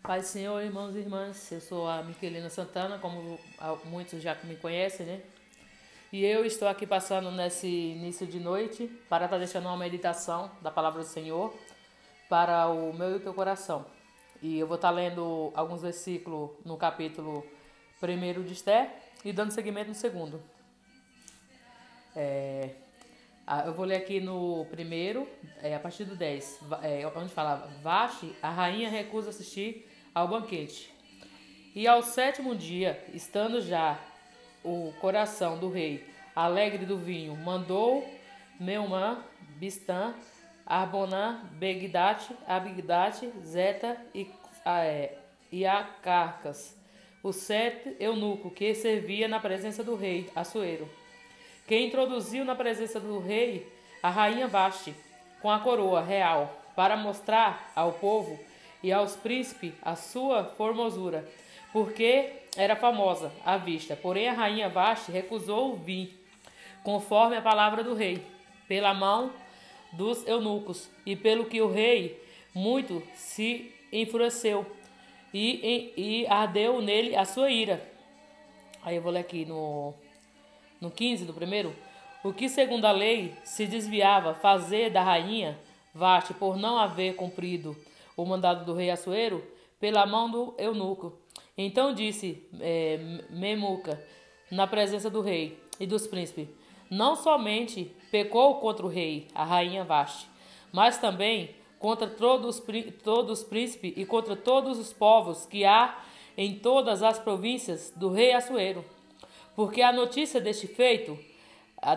Paz do Senhor, irmãos e irmãs. Eu sou a Miquelina Santana, como muitos já me conhecem, né? E eu estou aqui passando nesse início de noite para estar deixando uma meditação da palavra do Senhor para o meu e o teu coração. E eu vou estar lendo alguns versículos no capítulo 1 de Esther e dando seguimento no segundo. Eu vou ler aqui no primeiro, a partir do 10, onde fala: Vaste, a rainha recusa assistir ao banquete. E ao sétimo dia, estando já o coração do rei alegre do vinho, mandou Meumã, Bistã, Arbonã, Abigdate, Zeta e Acarcas, os 7 eunucos que servia na presença do rei Assuero, que introduziu na presença do rei a rainha Vaste com a coroa real, para mostrar ao povo e aos príncipes a sua formosura, porque era famosa à vista. Porém a rainha Vaste recusou vir, conforme a palavra do rei, pela mão dos eunucos, e pelo que o rei muito se enfureceu, e ardeu nele a sua ira. Aí eu vou ler aqui no 15 do primeiro: o que segundo a lei se desviava fazer da rainha Vaste, por não haver cumprido o mandado do rei Assuero, pela mão do eunuco. Então disse Memuca, na presença do rei e dos príncipes: não somente pecou contra o rei, a rainha Vaste, mas também contra todos os príncipes e contra todos os povos que há em todas as províncias do rei Assuero. Porque a notícia deste feito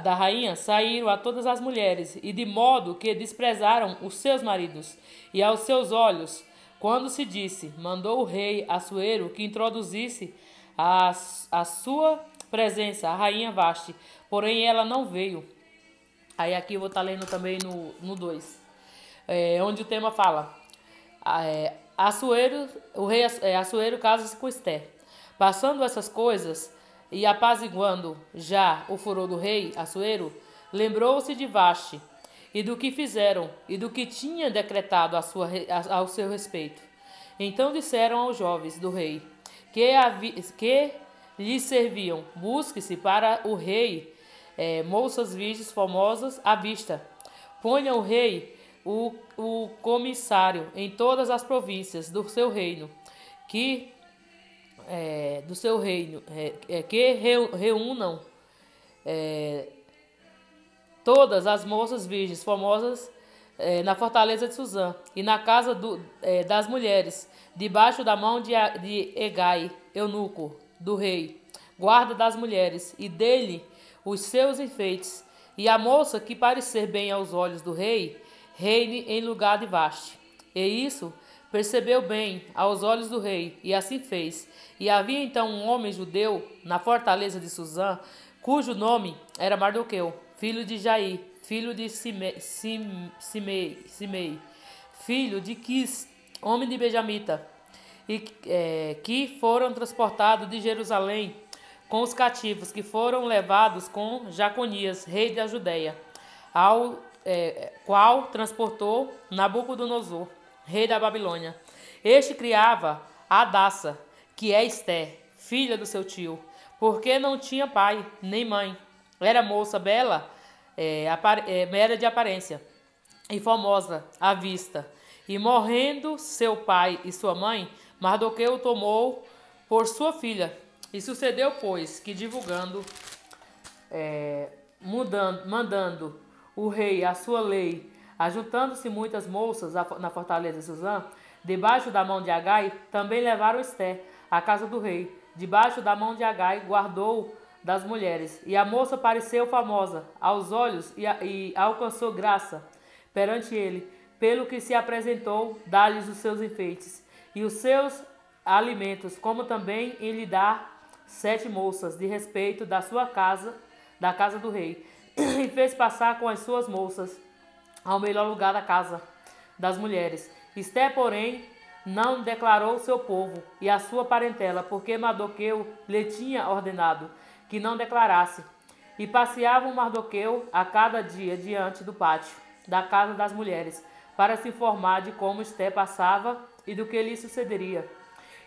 da rainha saíram a todas as mulheres, e de modo que desprezaram os seus maridos, e aos seus olhos, quando se disse, mandou o rei Assuero que introduzisse a sua presença a rainha Vaste, porém ela não veio. Aí aqui eu vou estar lendo também no 2, onde o tema fala: Assuero, o rei Assuero casa-se com Esther. Passando essas coisas e apaziguando já o furor do rei Assuero, lembrou-se de Vaste e do que fizeram e do que tinha decretado ao seu respeito. Então disseram aos jovens do rei que lhe serviam: busque-se para o rei moças virgens formosas à vista. Ponha o rei o comissário em todas as províncias do seu reino, que reúnam todas as moças virgens formosas na fortaleza de Suzã e na casa das mulheres, debaixo da mão de Egai, eunuco do rei, guarda das mulheres, e dele os seus enfeites, e a moça que parecer bem aos olhos do rei, reine em lugar de Vaste. E isso percebeu bem aos olhos do rei, e assim fez. E havia então um homem judeu na fortaleza de Suzã, cujo nome era Mardoqueu, filho de Jair, filho de Simei, filho de Quis, homem de Benjamita, e que foram transportados de Jerusalém com os cativos que foram levados com Jaconias, rei da Judéia, ao qual transportou Nabucodonosor, rei da Babilônia. Este criava a Hadassa, que é Esther, filha do seu tio, porque não tinha pai nem mãe. Era moça bela, mera de aparência, e formosa à vista. E morrendo seu pai e sua mãe, Mardoqueu tomou por sua filha. E sucedeu, pois, que mandando o rei a sua lei, ajuntando-se muitas moças na fortaleza de Suzã, debaixo da mão de Agai, também levaram Esther à casa do rei. Debaixo da mão de Agai guardou das mulheres. E a moça pareceu famosa aos olhos e alcançou graça perante ele, pelo que se apresentou, dá-lhes os seus enfeites e os seus alimentos, como também em lhe dar 7 moças de respeito da sua casa, da casa do rei, e fez passar com as suas moças ao melhor lugar da casa das mulheres. Esther, porém, não declarou seu povo e a sua parentela, porque Mardoqueu lhe tinha ordenado que não declarasse. E passeava Mardoqueu a cada dia diante do pátio da casa das mulheres, para se informar de como Esté passava e do que lhe sucederia.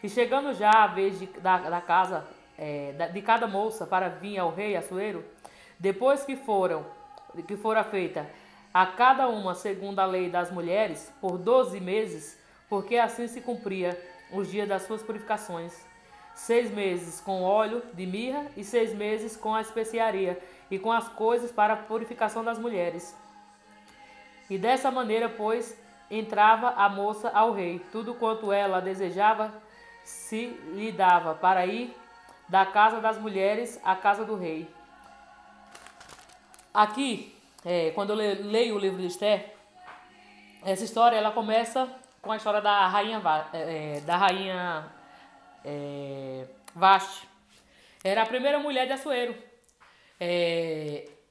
E chegando já a vez da casa de cada moça para vir ao rei Assuero, depois que fora feita a cada uma segundo a lei das mulheres, por 12 meses, porque assim se cumpria os dias das suas purificações. 6 meses com óleo de mirra e 6 meses com a especiaria e com as coisas para a purificação das mulheres. E dessa maneira, pois, entrava a moça ao rei. Tudo quanto ela desejava se lhe dava para ir da casa das mulheres à casa do rei. Aqui, quando eu leio o livro de Esté, essa história ela começa com a história da rainha Vashti. Era a primeira mulher de Assuero.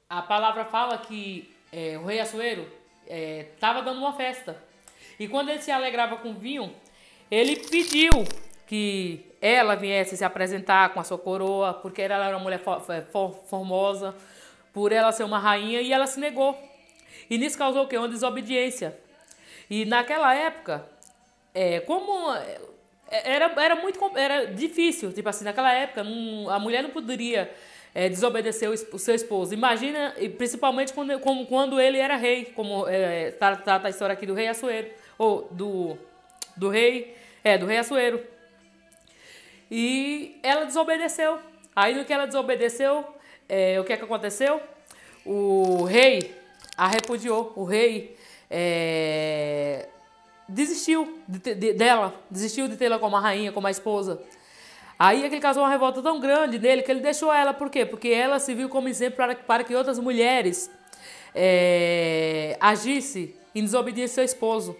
A palavra fala que o rei Assuero estava dando uma festa. E quando ele se alegrava com vinho, ele pediu que ela viesse se apresentar com a sua coroa, porque ela era uma mulher formosa, por ela ser uma rainha, e ela se negou. E nisso causou o quê? Uma desobediência. E naquela época, como era difícil, tipo assim, naquela época a mulher não poderia desobedecer o seu esposo. Imagina, principalmente quando ele era rei, como trata a história aqui do rei Assuero, ou do rei Assuero. E ela desobedeceu. Aí no que ela desobedeceu, o que é que aconteceu? O rei a repudiou. O rei desistiu dela, desistiu de tê-la como a rainha, como a esposa. Aí aquele causou uma revolta tão grande nele que ele deixou ela. Por quê? Porque ela se viu como exemplo para que outras mulheres agissem em desobediência ao seu esposo.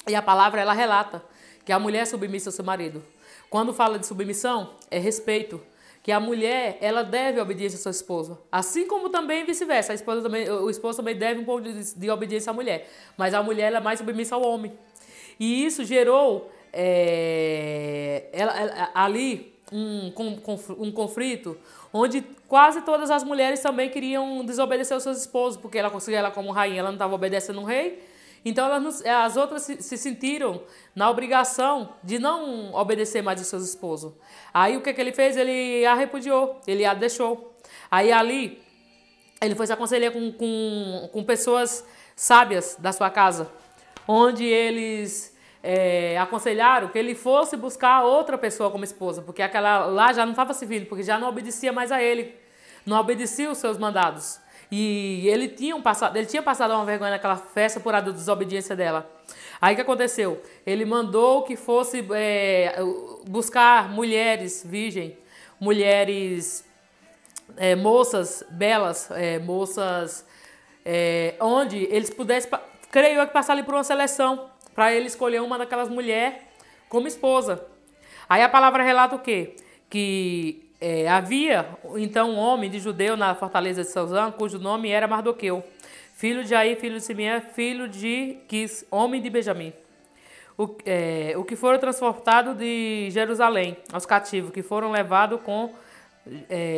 E a palavra ela relata que a mulher é submissa ao seu marido. Quando fala de submissão, é respeito. Que a mulher ela deve obediência ao seu esposo. Assim como também vice-versa. O esposo também deve um pouco de obediência à mulher. Mas a mulher ela é mais submissa ao homem. E isso gerou ali um conflito onde quase todas as mulheres também queriam desobedecer aos seus esposos, porque ela conseguia ela como rainha, ela não estava obedecendo o rei. Então as outras se sentiram na obrigação de não obedecer mais aos seus esposos. Aí o que ele fez? Ele a repudiou, ele a deixou. Aí ali ele foi se aconselhar com pessoas sábias da sua casa, onde eles aconselharam que ele fosse buscar outra pessoa como esposa, porque aquela lá já não estava servindo, porque já não obedecia mais a ele, não obedecia os seus mandados. E ele tinha passado uma vergonha naquela festa por a desobediência dela. Aí o que aconteceu? Ele mandou que fosse buscar mulheres virgens, mulheres moças belas, moças onde eles pudessem, creio eu, que passar ali por uma seleção, para ele escolher uma daquelas mulheres como esposa. Aí a palavra relata o quê? Que havia então um homem de judeu na fortaleza de Suzã, cujo nome era Mardoqueu, filho de Aí, filho de Simeão, filho de Quis, homem de Benjamim. O que foram transportados de Jerusalém aos cativos, que foram levados com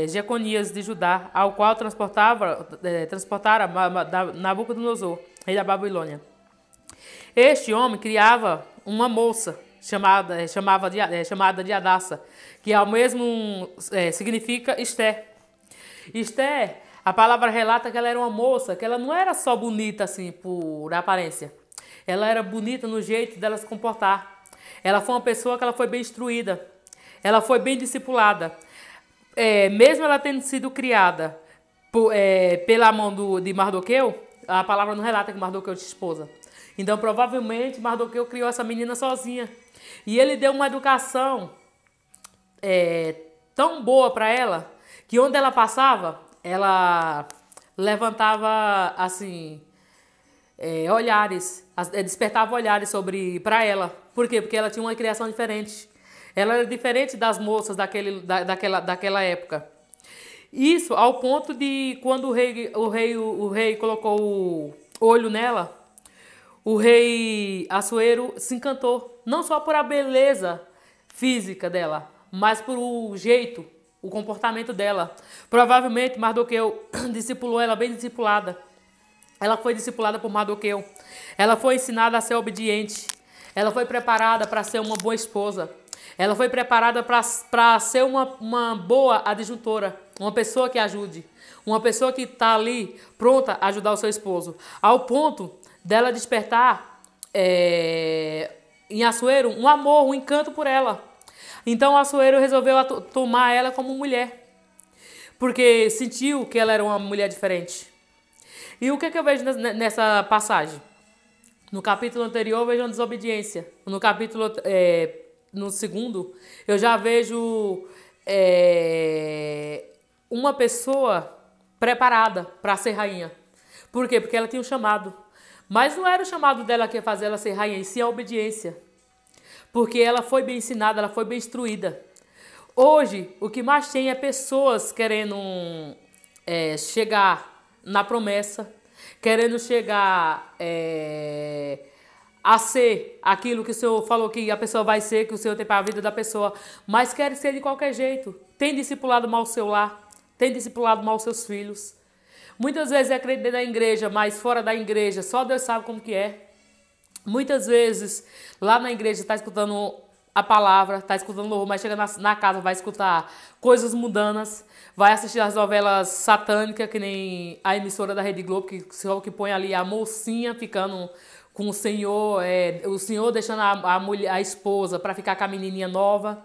Jeconias de Judá, ao qual transportara Nabucodonosor, rei da Babilônia. Este homem criava uma moça chamada de Adassa, que ao mesmo significa Esté. Esté, a palavra relata que ela era uma moça, que ela não era só bonita assim por aparência. Ela era bonita no jeito dela se comportar. Ela foi uma pessoa que ela foi bem instruída. Ela foi bem discipulada. Mesmo ela tendo sido criada pela mão de Mardoqueu, a palavra não relata que Mardoqueu tinha esposa. Então, provavelmente, Mardoqueu criou essa menina sozinha. E ele deu uma educação tão boa para ela, que onde ela passava, ela levantava, assim, olhares, despertava olhares para ela. Por quê? Porque ela tinha uma criação diferente. Ela era diferente das moças daquela época. Isso ao ponto de, quando o rei colocou o olho nela, o rei Assuero se encantou, não só por a beleza física dela, mas por o jeito, o comportamento dela. Provavelmente Mardoqueu discipulou ela bem discipulada. Ela foi discipulada por Mardoqueu. Ela foi ensinada a ser obediente. Ela foi preparada para ser uma boa esposa. Ela foi preparada para ser uma boa adjuntora. Uma pessoa que ajude. Uma pessoa que está ali pronta a ajudar o seu esposo. Ao ponto dela despertar em Assuero um amor, um encanto por ela. Então Assuero resolveu tomar ela como mulher. Porque sentiu que ela era uma mulher diferente. E o que é que eu vejo nessa passagem? No capítulo anterior eu vejo uma desobediência. No capítulo, no segundo, eu já vejo uma pessoa preparada para ser rainha. Por quê? Porque ela tinha um chamado. Mas não era o chamado dela que ia fazer ela ser rainha, e sim a obediência. Porque ela foi bem ensinada, ela foi bem instruída. Hoje, o que mais tem é pessoas querendo chegar na promessa, querendo chegar a ser aquilo que o Senhor falou que a pessoa vai ser, que o Senhor tem para a vida da pessoa, mas querem ser de qualquer jeito. Tem discipulado mal o seu lar, tem discipulado mal os seus filhos. Muitas vezes é crente dentro da igreja, mas fora da igreja, só Deus sabe como que é. Muitas vezes, lá na igreja, está escutando a palavra, está escutando louvor, mas chega na casa, vai escutar coisas mundanas, vai assistir as novelas satânicas, que nem a emissora da Rede Globo, que põe ali a mocinha ficando com o senhor deixando a esposa para ficar com a menininha nova,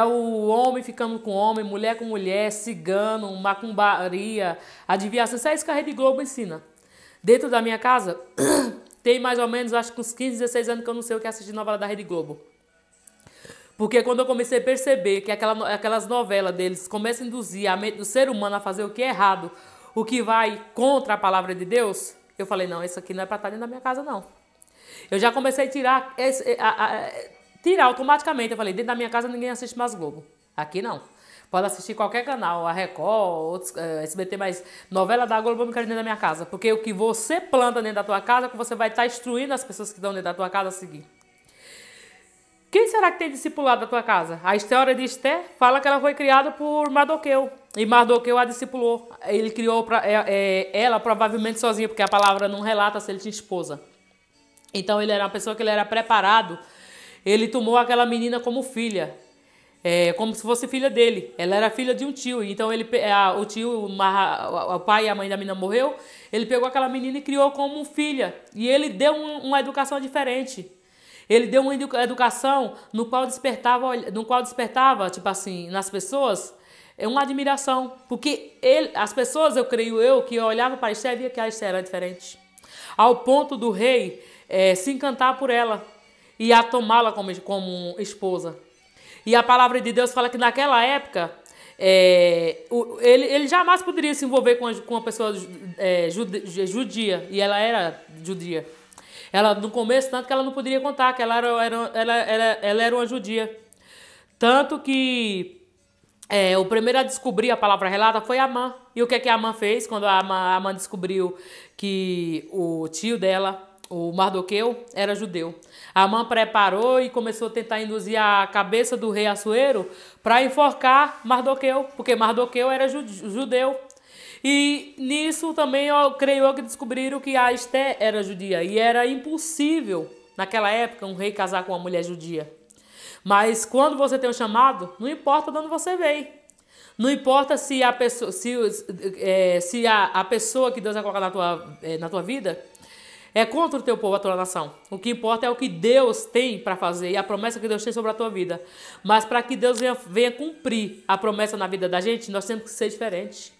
o homem ficando com homem, mulher com mulher, cigano, macumbaria, adivinhação. Isso é isso que a Rede Globo ensina. Dentro da minha casa, tem mais ou menos, acho que uns 15, 16 anos que eu não sei o que é assistir novela da Rede Globo. Porque quando eu comecei a perceber que aquelas novelas deles começam a induzir a mente do ser humano a fazer o que é errado, o que vai contra a palavra de Deus, eu falei, não, isso aqui não é para estar dentro da minha casa, não. Eu já comecei a tirar automaticamente. Eu falei, dentro da minha casa ninguém assiste mais Globo. Aqui não. Pode assistir qualquer canal, a Record, outros, SBT, mas novela da Globo eu não quero dentro da minha casa. Porque o que você planta dentro da tua casa, é que você vai estar instruindo as pessoas que estão dentro da tua casa a seguir. Quem será que tem discipulado da tua casa? A história de Esther fala que ela foi criada por Mardoqueu. E Mardoqueu a discipulou. Ele criou ela provavelmente sozinha, porque a palavra não relata se ele tinha esposa. Então ele era uma pessoa que ele era preparado. Ele tomou aquela menina como filha. Como se fosse filha dele. Ela era filha de um tio. Então o pai e a mãe da menina morreu. Ele pegou aquela menina e criou como filha. E ele deu uma educação diferente. Ele deu uma educação no qual despertava, tipo assim, nas pessoas, uma admiração. Porque as pessoas, eu creio que olhavam para Esther e via que a Esther era diferente. Ao ponto do rei se encantar por ela e a tomá-la como esposa. E a palavra de Deus fala que naquela época ele jamais poderia se envolver com uma pessoa judia. E ela era judia. Ela, no começo, tanto que ela não poderia contar que ela era uma judia. Tanto que o primeiro a descobrir a palavra relata foi Amã. E o que é que Amã fez quando a Amã descobriu que o tio dela, o Mardoqueu, era judeu? Amã preparou e começou a tentar induzir a cabeça do rei Assuero para enforcar Mardoqueu, porque Mardoqueu era judeu. E nisso também eu creio que descobriram que a Esther era judia. E era impossível, naquela época, um rei casar com uma mulher judia. Mas quando você tem um chamado, não importa de onde você veio. Não importa se a pessoa, a pessoa que Deus vai colocar na tua vida é contra o teu povo, a tua nação. O que importa é o que Deus tem para fazer e a promessa que Deus tem sobre a tua vida. Mas para que Deus venha cumprir a promessa na vida da gente, nós temos que ser diferentes.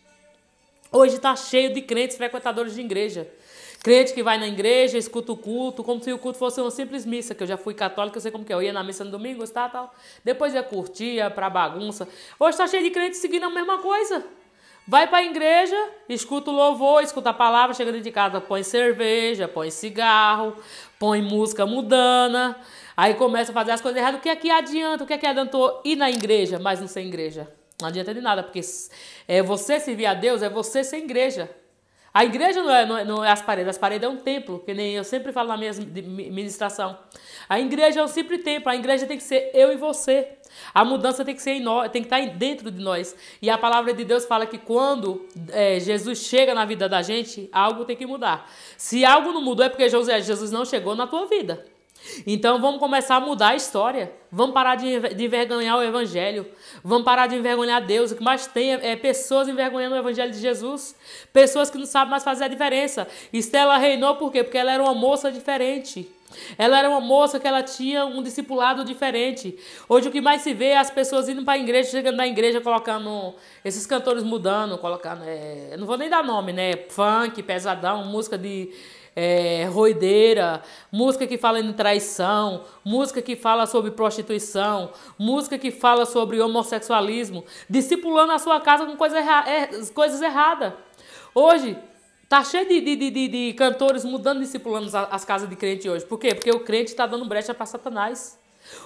Hoje está cheio de crentes frequentadores de igreja. Crente que vai na igreja, escuta o culto, como se o culto fosse uma simples missa, que eu já fui católica, eu sei como que é. Eu ia na missa no domingo, tal. Depois ia curtir, ia pra bagunça. Hoje está cheio de crentes seguindo a mesma coisa. Vai para a igreja, escuta o louvor, escuta a palavra, chega dentro de casa, põe cerveja, põe cigarro, põe música mundana. Aí começa a fazer as coisas erradas. O que é que adianta? O que é que adiantou ir na igreja, mas não ser igreja? Não adianta de nada, porque você servir a Deus é você ser igreja. A igreja não é as paredes é um templo, que nem eu sempre falo na minha ministração. A igreja é um simples templo, a igreja tem que ser eu e você. A mudança tem que ser em nós, tem que estar dentro de nós. E a palavra de Deus fala que quando Jesus chega na vida da gente, algo tem que mudar. Se algo não mudou é porque Jesus não chegou na tua vida. Então vamos começar a mudar a história. Vamos parar de envergonhar o evangelho. Vamos parar de envergonhar Deus. O que mais tem é pessoas envergonhando o evangelho de Jesus. Pessoas que não sabem mais fazer a diferença. Estela reinou por quê? Porque ela era uma moça diferente. Ela era uma moça que ela tinha um discipulado diferente. Hoje o que mais se vê é as pessoas indo para a igreja, chegando na igreja, colocando esses cantores mudando, colocando, não vou nem dar nome, né? Funk, pesadão, música de roideira, música que fala em traição, música que fala sobre prostituição, música que fala sobre homossexualismo, discipulando a sua casa com coisas erradas. Hoje tá cheio de cantores mudando, discipulando as casas de crente hoje. Por quê? Porque o crente está dando brecha para Satanás.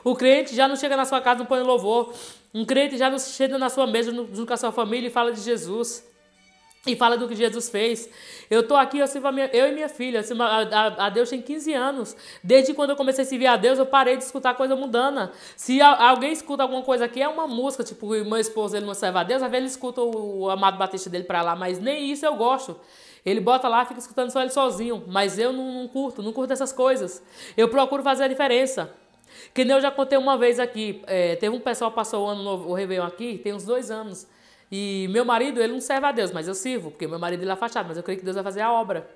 O crente já não chega na sua casa, não põe louvor. Um crente já não chega na sua mesa, junto com a sua família e fala de Jesus. E fala do que Jesus fez. Eu estou aqui, eu e minha filha. A Deus tem 15 anos. Desde quando eu comecei a servir a Deus, eu parei de escutar coisa mundana. Se alguém escuta alguma coisa aqui, é uma música, tipo, o meu esposo, ele não serve a Deus, às vezes ele escuta o Amado Batista dele para lá, mas nem isso eu gosto. Ele bota lá, fica escutando só ele sozinho. Mas eu não curto essas coisas. Eu procuro fazer a diferença. Que nem eu já contei uma vez aqui. Teve um pessoal que passou o ano novo, o Réveillon aqui, tem uns 2 anos. E meu marido, ele não serve a Deus, mas eu sirvo, porque meu marido ele é afastado, mas eu creio que Deus vai fazer a obra.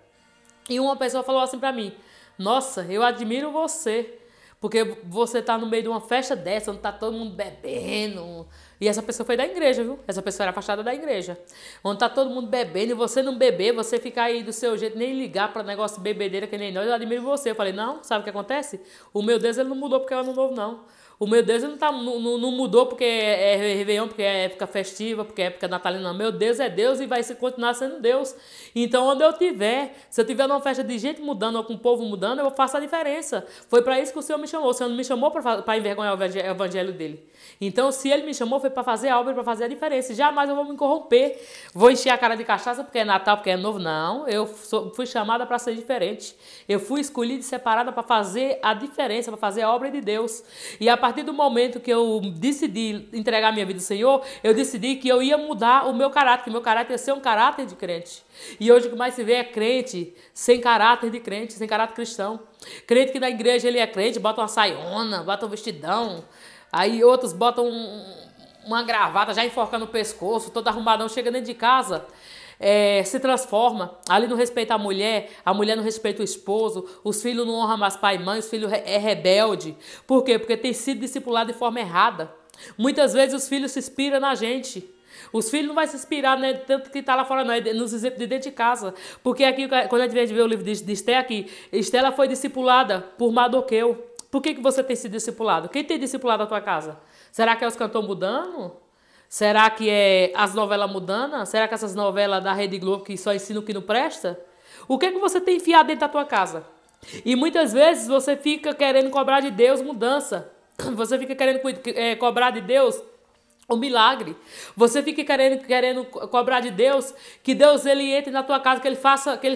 E uma pessoa falou assim pra mim: nossa, eu admiro você, porque você tá no meio de uma festa dessa, onde tá todo mundo bebendo. E essa pessoa foi da igreja, viu? Essa pessoa era afastada da igreja. Onde tá todo mundo bebendo e você não beber, você ficar aí do seu jeito, nem ligar para negócio de bebedeira que nem nós, eu admiro você. Eu falei: não, sabe o que acontece? O meu Deus, ele não mudou porque é ano novo, não. O meu Deus ele não mudou porque é Réveillon, porque é época festiva, porque é época natalina. Meu Deus é Deus e vai continuar sendo Deus. Então, onde eu tiver, se eu tiver numa festa de gente mudando ou com o povo mudando, eu faço a diferença. Foi para isso que o Senhor me chamou. O Senhor não me chamou para envergonhar o evangelho dele. Então, se ele me chamou, foi para fazer a obra, para fazer a diferença. Jamais eu vou me corromper. Vou encher a cara de cachaça porque é Natal, porque é novo. Não, eu fui chamada para ser diferente. Eu fui escolhida e separada para fazer a diferença, para fazer a obra de Deus. E a partir do momento que eu decidi entregar minha vida ao Senhor, eu decidi que eu ia mudar o meu caráter, que o meu caráter ia ser um caráter de crente. E hoje o que mais se vê é crente sem caráter de crente, sem caráter cristão. Crente que na igreja ele é crente, bota uma saiona, bota um vestidão, aí outros botam uma gravata já enforcando o pescoço, todo arrumadão, chega dentro de casa, se transforma, ali não respeita a mulher não respeita o esposo, os filhos não honram mais pai e mãe, os filhos é rebelde. Por quê? Porque tem sido discipulado de forma errada. Muitas vezes os filhos se inspiram na gente. Os filhos não vão se inspirar, né, tanto que está lá fora, não, nos exemplos de dentro de casa. Porque aqui, quando a gente vê o livro de Esther aqui, Estela foi discipulada por Mardoqueu. Por que você tem sido discipulado? Quem tem discipulado a tua casa? Será que é os cantores mudando? Será que é as novelas mudando? Será que essas novelas da Rede Globo que só ensinam o que não presta? O que é que você tem enfiado dentro da tua casa? E muitas vezes você fica querendo cobrar de Deus mudança. Você fica querendo cobrar de Deus o milagre. Você fica querendo cobrar de Deus que Deus ele entre na tua casa, que ele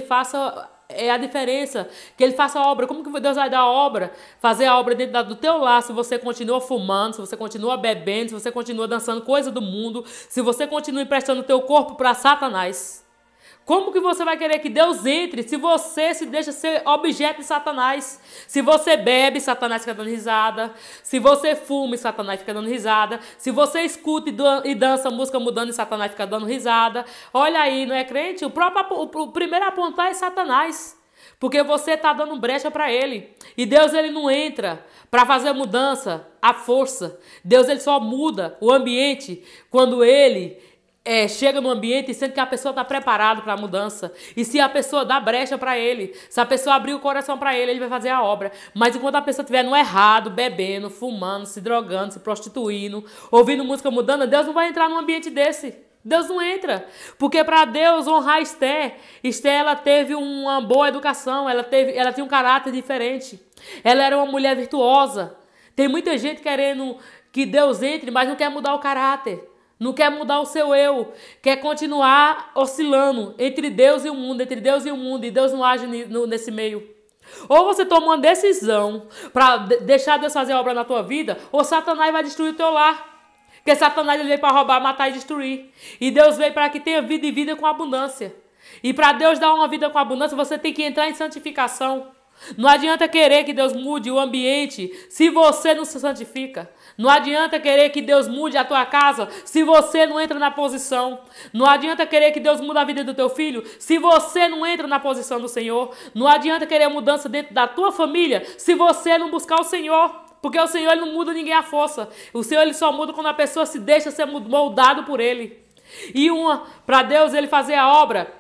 faça a diferença, que ele faça a obra. Como que Deus vai dar a obra? Fazer a obra dentro do teu lar, se você continua fumando, se você continua bebendo, se você continua dançando coisa do mundo, se você continua emprestando o teu corpo para Satanás. Como que você vai querer que Deus entre se você se deixa ser objeto de Satanás? Se você bebe, Satanás fica dando risada. Se você fuma, Satanás fica dando risada. Se você escuta e dança música mudando, Satanás fica dando risada. Olha aí, não é crente? O primeiro a apontar é Satanás. Porque você está dando brecha para ele. E Deus ele não entra para fazer mudança à força. Deus ele só muda o ambiente quando ele chega no ambiente sendo que a pessoa está preparada para a mudança. E se a pessoa dá brecha para ele, se a pessoa abrir o coração para ele, ele vai fazer a obra. Mas enquanto a pessoa estiver no errado, bebendo, fumando, se drogando, se prostituindo, ouvindo música mudando, Deus não vai entrar num ambiente desse. Deus não entra. Porque para Deus honrar Esther, ela teve uma boa educação, ela tinha um caráter diferente. Ela era uma mulher virtuosa. Tem muita gente querendo que Deus entre, mas não quer mudar o caráter. Não quer mudar o seu eu. Quer continuar oscilando entre Deus e o mundo, entre Deus e o mundo. E Deus não age nesse meio. Ou você toma uma decisão para deixar Deus fazer a obra na tua vida, ou Satanás vai destruir o teu lar. Porque Satanás ele veio para roubar, matar e destruir. E Deus veio para que tenha vida e vida com abundância. E para Deus dar uma vida com abundância, você tem que entrar em santificação. Não adianta querer que Deus mude o ambiente se você não se santifica. Não adianta querer que Deus mude a tua casa se você não entra na posição. Não adianta querer que Deus mude a vida do teu filho se você não entra na posição do Senhor. Não adianta querer mudança dentro da tua família se você não buscar o Senhor. Porque o Senhor ele não muda ninguém à força. O Senhor ele só muda quando a pessoa se deixa ser moldado por Ele. E para Deus ele fazer a obra,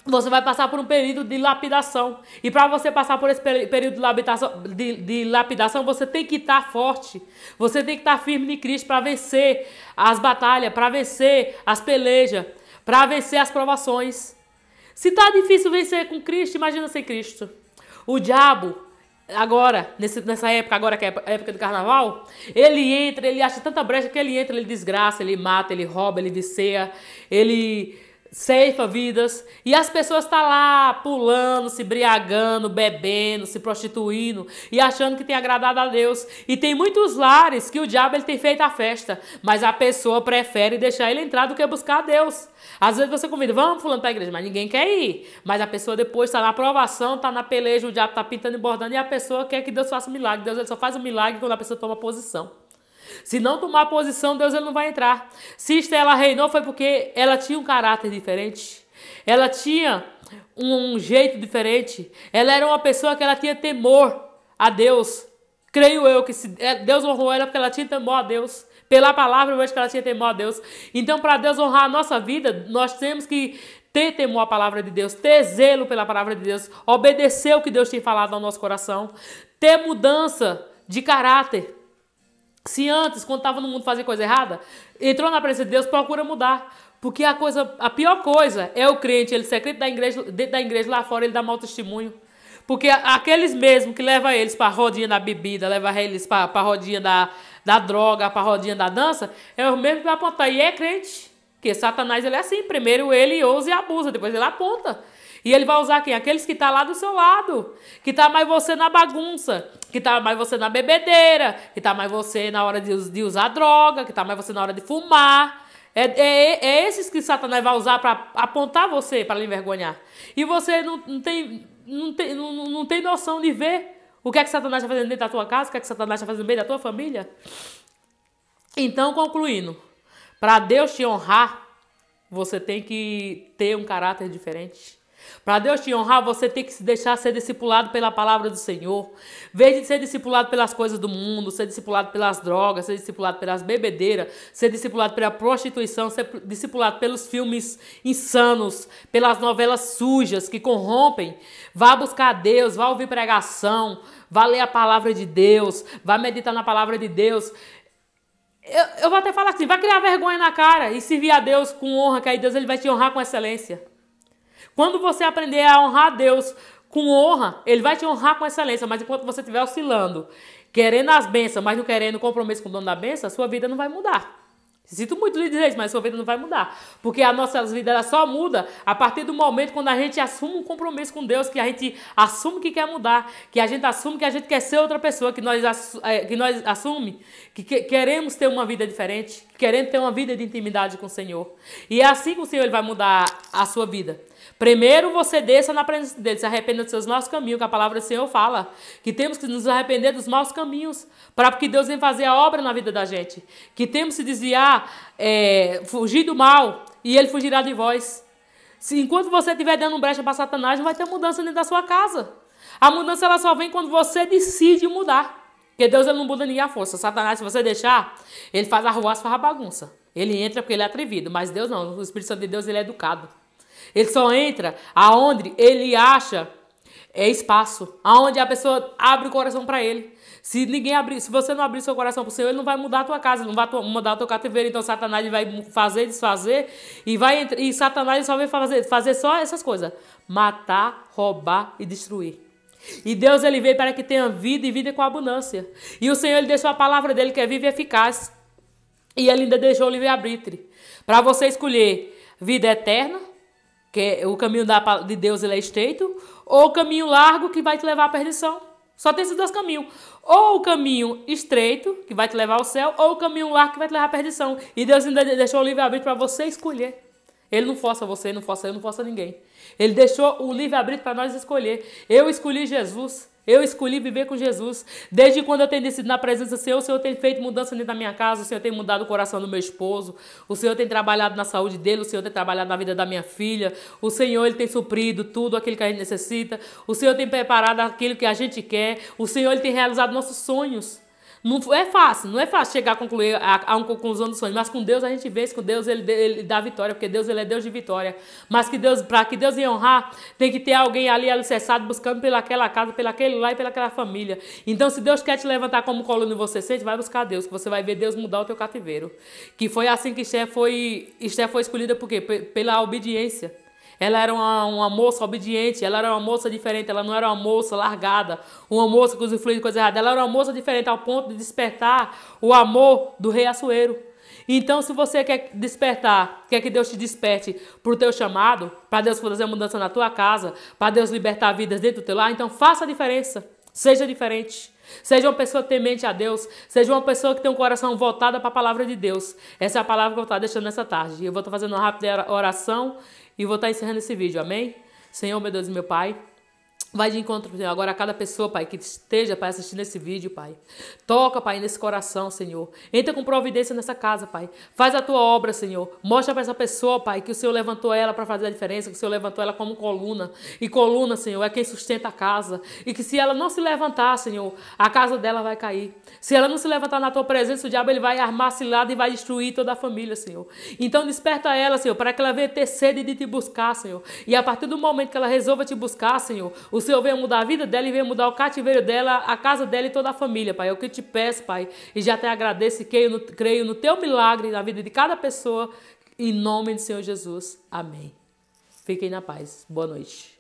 você vai passar por um período de lapidação. E para você passar por esse período de lapidação, você tem que estar forte. Você tem que estar firme em Cristo para vencer as batalhas, para vencer as pelejas, para vencer as provações. Se está difícil vencer com Cristo, imagina sem Cristo. O diabo, agora, nessa época, agora que é a época do carnaval, ele acha tanta brecha que ele entra, ele desgraça, ele mata, ele rouba, ele vicia, ele ceifa vidas, e as pessoas estão lá pulando, se embriagando, bebendo, se prostituindo e achando que tem agradado a Deus. E tem muitos lares que o diabo ele tem feito a festa, mas a pessoa prefere deixar ele entrar do que buscar a Deus. Às vezes você convida, vamos fulano para a igreja, mas ninguém quer ir. Mas a pessoa depois está na aprovação, está na peleja, o diabo está pintando e bordando, e a pessoa quer que Deus faça um milagre. Deus ele só faz um milagre quando a pessoa toma posição. Se não tomar posição, Deus ele não vai entrar. Se Esther ela reinou foi porque ela tinha um caráter diferente. Ela tinha um jeito diferente. Ela era uma pessoa que ela tinha temor a Deus. Creio eu que Deus honrou ela porque ela tinha temor a Deus. Pela palavra eu vejo que ela tinha temor a Deus. Então para Deus honrar a nossa vida, nós temos que ter temor à palavra de Deus, ter zelo pela palavra de Deus, obedecer o que Deus tem falado ao nosso coração, ter mudança de caráter. Se antes, quando estava no mundo fazia coisa errada, entrou na presença de Deus, procura mudar. Porque a pior coisa é o crente, ele secreto dentro da igreja, lá fora ele dá mau testemunho. Porque aqueles mesmos que levam eles para a rodinha da bebida, levam eles para a rodinha da droga, para a rodinha da dança, é o mesmo que vai apontar. E é crente. Porque Satanás ele é assim, primeiro ele ousa e abusa, depois ele aponta. E ele vai usar quem? Aqueles que estão lá do seu lado. Que está mais você na bagunça. Que está mais você na bebedeira. Que está mais você na hora de usar droga. Que está mais você na hora de fumar. É esses que Satanás vai usar para apontar você, para lhe envergonhar. E você não tem noção de ver o que é que Satanás está fazendo dentro da tua casa. O que é que Satanás está fazendo no meio da tua família. Então, concluindo. Para Deus te honrar, você tem que ter um caráter diferente. Para Deus te honrar, você tem que se deixar ser discipulado pela palavra do Senhor. Vez de ser discipulado pelas coisas do mundo, ser discipulado pelas drogas, ser discipulado pelas bebedeiras, ser discipulado pela prostituição, ser discipulado pelos filmes insanos, pelas novelas sujas que corrompem. Vá buscar a Deus, vá ouvir pregação, vá ler a palavra de Deus, vá meditar na palavra de Deus. Eu vou até falar assim, vai criar vergonha na cara e servir a Deus com honra, que aí Deus ele vai te honrar com excelência. Quando você aprender a honrar a Deus com honra, Ele vai te honrar com excelência. Mas enquanto você estiver oscilando, querendo as bênçãos, mas não querendo compromisso com o dono da bênção, a sua vida não vai mudar. Sinto muito lhe dizer isso, mas a sua vida não vai mudar. Porque a nossa vida ela só muda a partir do momento quando a gente assume um compromisso com Deus, que a gente assume que quer mudar, que a gente assume que a gente quer ser outra pessoa, que nós assume que queremos ter uma vida diferente, que queremos ter uma vida de intimidade com o Senhor. E é assim que o Senhor ele vai mudar a sua vida. Primeiro você desça na presença dele, se arrependa dos seus maus caminhos, que a palavra do Senhor fala, que temos que nos arrepender dos maus caminhos, para que Deus venha fazer a obra na vida da gente, que temos que se desviar, fugir do mal, e ele fugirá de vós. Enquanto você estiver dando brecha para Satanás, não vai ter mudança dentro da sua casa. A mudança ela só vem quando você decide mudar, porque Deus ele não muda ninguém à força. Satanás, se você deixar, ele faz arruaça, faz a bagunça. Ele entra porque ele é atrevido, mas Deus não, o Espírito Santo de Deus ele é educado. Ele só entra aonde ele acha espaço, aonde a pessoa abre o coração para ele. Se você não abrir seu coração para o Senhor, ele não vai mudar a tua casa, ele não vai mudar o teu cativeiro. Então Satanás vai fazer, desfazer e Satanás só vai fazer só essas coisas: matar, roubar e destruir. E Deus ele veio para que tenha vida e vida com abundância. E o Senhor ele deixou a palavra dele que é viva e eficaz. E ele ainda deixou o livre-arbítrio. Para você escolher vida eterna, que o caminho de Deus ele é estreito, ou o caminho largo que vai te levar à perdição. Só tem esses dois caminhos. Ou o caminho estreito, que vai te levar ao céu, ou o caminho largo que vai te levar à perdição. E Deus ainda deixou o livre-arbítrio para você escolher. Ele não força você, não força eu, não força ninguém. Ele deixou o livre-arbítrio para nós escolher. Eu escolhi Jesus. Eu escolhi viver com Jesus. Desde quando eu tenho decidido na presença do Senhor, o Senhor tem feito mudança dentro da minha casa, o Senhor tem mudado o coração do meu esposo, o Senhor tem trabalhado na saúde dele, o Senhor tem trabalhado na vida da minha filha, o Senhor ele tem suprido tudo aquilo que a gente necessita, o Senhor tem preparado aquilo que a gente quer, o Senhor ele tem realizado nossos sonhos. Não é fácil chegar a concluir a uma conclusão dos sonhos, mas com Deus a gente vence, com Deus ele dá vitória, porque Deus ele é Deus de vitória. Mas que Deus, para que Deus venha honrar, tem que ter alguém ali alicerçado buscando pelaquela casa, pelaquele lá e pelaquela família. Então, se Deus quer te levantar como coluna e você sente, vai buscar Deus, que você vai ver Deus mudar o teu cativeiro. Que foi assim que Esther foi escolhida, por quê? Pela obediência. Ela era uma moça obediente, ela era uma moça diferente, ela não era uma moça largada, uma moça que usufruía de coisa errada, ela era uma moça diferente ao ponto de despertar o amor do rei Assuero. Então, se você quer despertar, quer que Deus te desperte para o teu chamado, para Deus fazer mudança na tua casa, para Deus libertar vidas dentro do teu lar, então faça a diferença, seja diferente. Seja uma pessoa temente a Deus, seja uma pessoa que tem um coração voltado para a palavra de Deus. Essa é a palavra que eu vou estar deixando nessa tarde. Eu vou estar fazendo uma rápida oração e vou estar encerrando esse vídeo, amém? Senhor, meu Deus e meu Pai, vai de encontro, Senhor, agora a cada pessoa, Pai, que esteja, Pai, assistindo esse vídeo, Pai. Toca, Pai, nesse coração, Senhor. Entra com providência nessa casa, Pai. Faz a tua obra, Senhor. Mostra para essa pessoa, Pai, que o Senhor levantou ela para fazer a diferença, que o Senhor levantou ela como coluna. E coluna, Senhor, é quem sustenta a casa. E que se ela não se levantar, Senhor, a casa dela vai cair. Se ela não se levantar na tua presença, o diabo ele vai armar cilada e vai destruir toda a família, Senhor. Então desperta ela, Senhor, para que ela venha ter sede de te buscar, Senhor. E a partir do momento que ela resolva te buscar, Senhor, o Senhor venha mudar a vida dela e venha mudar o cativeiro dela, a casa dela e toda a família, Pai. É o que eu te peço, Pai. E já te agradeço e creio no teu milagre na vida de cada pessoa. Em nome do Senhor Jesus. Amém. Fiquem na paz. Boa noite.